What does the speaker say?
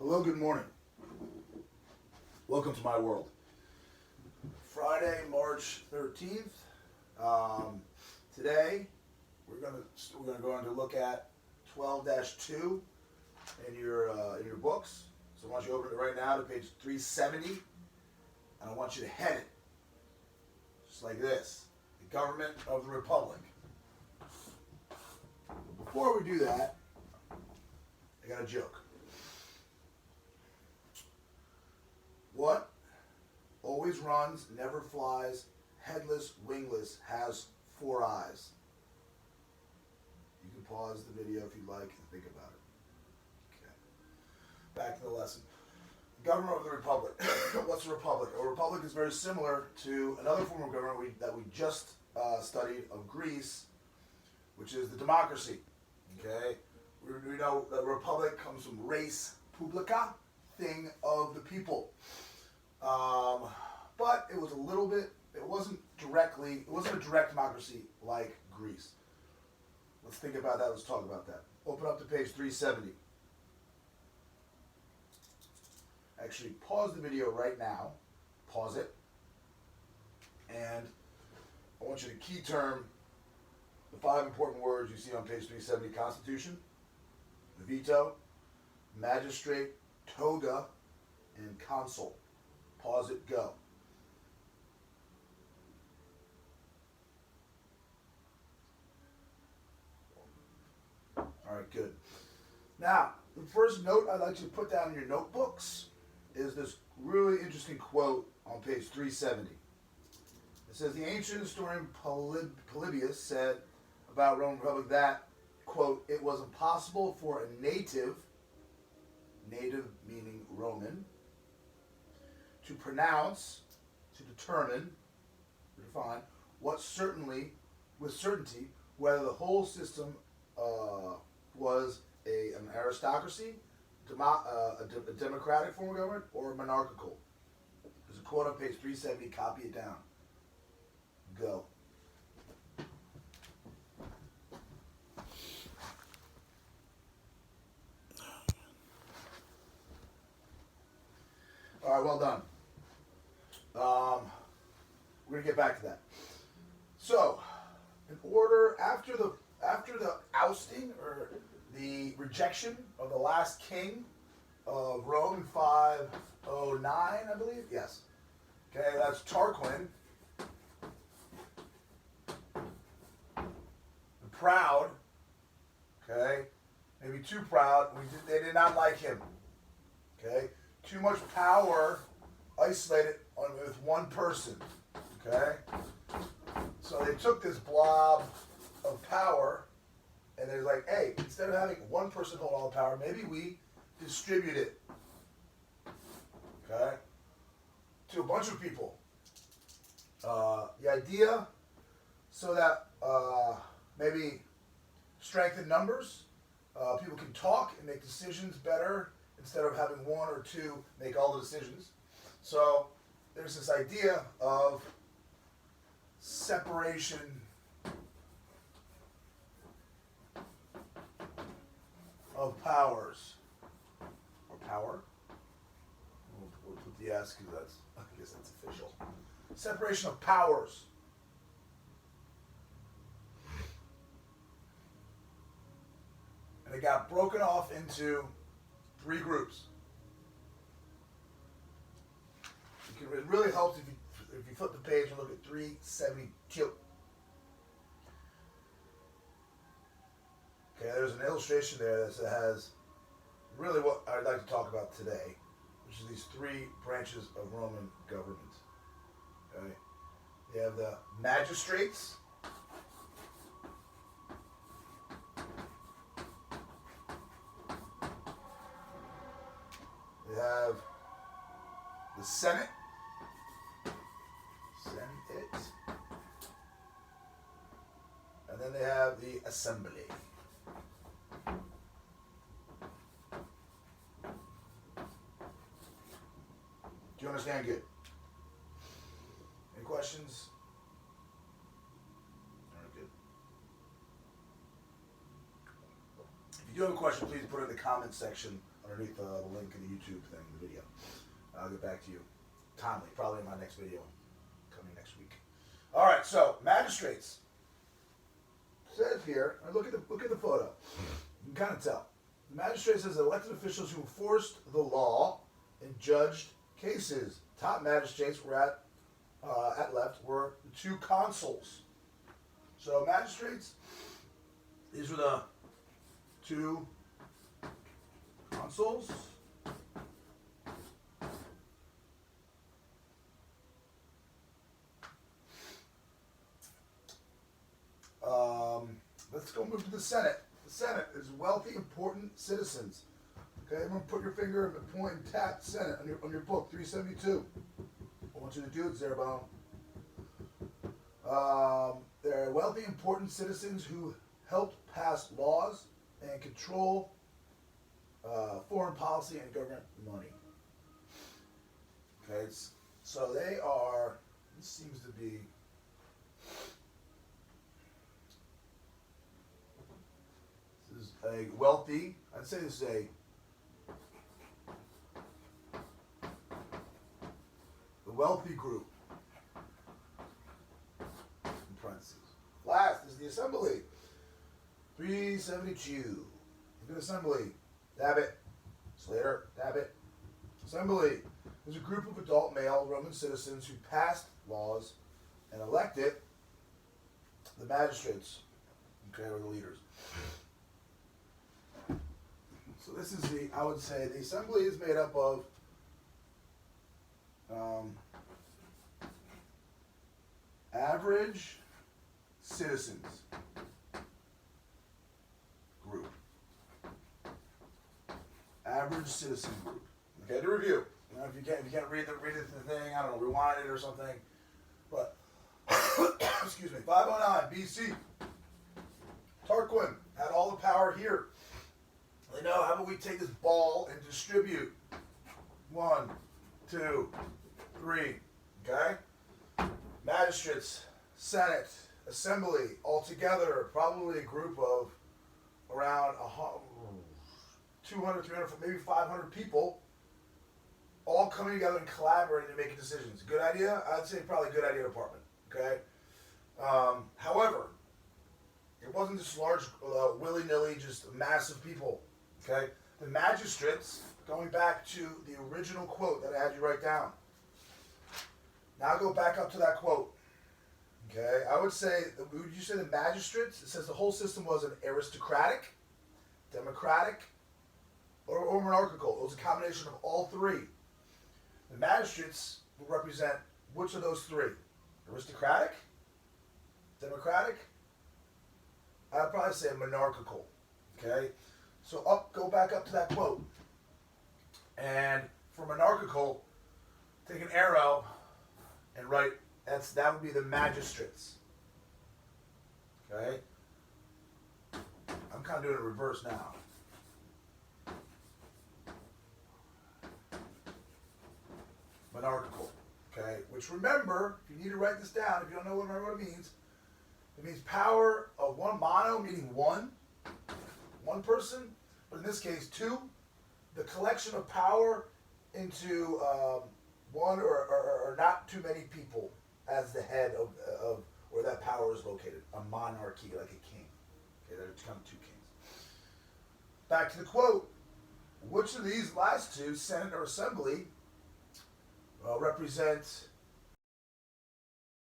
Hello, good morning. Welcome to my world. Friday, March 13th. Today, we're gonna go on to look at 12-2 in your books. So I want you to open it right now to page 370, and I want you to head it just like this: the government of the Republic. But before we do that, I got a joke. What always runs, never flies, headless, wingless, has 4 eyes? You can pause the video if you'd like and think about it. Okay. Back to the lesson. Government of the Republic. What's a republic? A republic is very similar to another form of government that we just studied of Greece, which is the democracy. Okay? We know that republic comes from res publica, thing of the people. But it was a little bit, it wasn't a direct democracy like Greece. Let's think about that, let's talk about that. Open up to page 370. Actually, pause the video right now, pause it, and I want you to key term the 5 important words you see on page 370: Constitution, veto, magistrate, toga, and consul. Pause it, go. All right, good. Now, the first note I'd like you to put down in your notebooks is this really interesting quote on page 370. It says, the ancient historian Polybius said about Roman Republic that, quote, it was impossible for a native meaning Roman, to pronounce, to determine, to define, with certainty, whether the whole system was an aristocracy, a democratic form of government, or monarchical. There's a quote on page 370, copy it down. Go. All right, well done. We're gonna get back to that. So, in order after the ousting or the rejection of the last king of Rome in 509, I believe. Yes. Okay, that's Tarquin. The proud. Okay, maybe too proud. They did not like him. Okay. Too much power isolated with one person. Okay? So they took this blob of power and they're like, hey, instead of having one person hold all the power, maybe we distribute it. Okay? To a bunch of people. The idea so that maybe strengthen numbers, people can talk and make decisions better, instead of having one or two make all the decisions. So there's this idea of separation of powers. Or power. We'll put the S because I guess that's official. Separation of powers. And it got broken off into 3 groups. It really helps if you flip the page and look at 372. Okay, there's an illustration there that has really what I'd like to talk about today, which is these 3 branches of Roman government. Okay, you have the magistrates. They have the Senate. And then they have the Assembly. Do you understand good? Any questions? All right, good. If you do have a question, please put it in the comment section underneath the link in the YouTube thing, the video. I'll get back to you timely, probably in my next video coming next week. All right, so magistrates. It says here, look at the photo. You can kind of tell. The magistrate says elected officials who enforced the law and judged cases. Top magistrates were at left were the two consuls. So magistrates, these were the two consuls. Let's go move to the Senate. The Senate is wealthy, important citizens. Okay, everyone put your finger and point and tap Senate on your book, 372. I want you to do it, Zerbone. They're wealthy, important citizens who helped pass laws and control foreign policy and government money. Okay, so they are, this seems to be, this is a wealthy, I'd say this is the wealthy group. In parentheses. Last is the assembly. 372. The assembly. Dabbitt. Slater. Dabbitt. Assembly is a group of adult male Roman citizens who passed laws and elected the magistrates. Okay, or the leaders. So this is I would say the assembly is made up of average citizens group. Average citizen group. Okay, to review. You know, if you can't read the thing, I don't know, rewind it or something. But excuse me, 509 BC. Tarquin had all the power here. They know, how about we take this ball and distribute? 1, 2, 3. Okay? Magistrates, Senate, Assembly, all together, probably a group of around 200, 300, maybe 500 people, all coming together and collaborating and making decisions. Good idea? I'd say probably a good idea department. Okay? However, it wasn't just large, willy-nilly, just massive people. Okay? The magistrates, going back to the original quote that I had you write down. Now go back up to that quote. Okay? I would say, would you say the magistrates? It says the whole system was an aristocratic, democratic, or monarchical. It was a combination of all three. The magistrates will represent which of those three? Aristocratic? Democratic? I'd probably say monarchical. Okay? So go back up to that quote. And for monarchical, take an arrow and write, that would be the magistrates. Okay? I'm kind of doing it reverse now. Monarchical. Okay? Which, remember, if you need to write this down, if you don't know what it means power of one, mono meaning one person, but in this case two, the collection of power into one or not too many people as the head of where that power is located. A monarchy, like a king. Okay, there's kind of two kings. Back to the quote. Which of these last two, Senate or Assembly, represent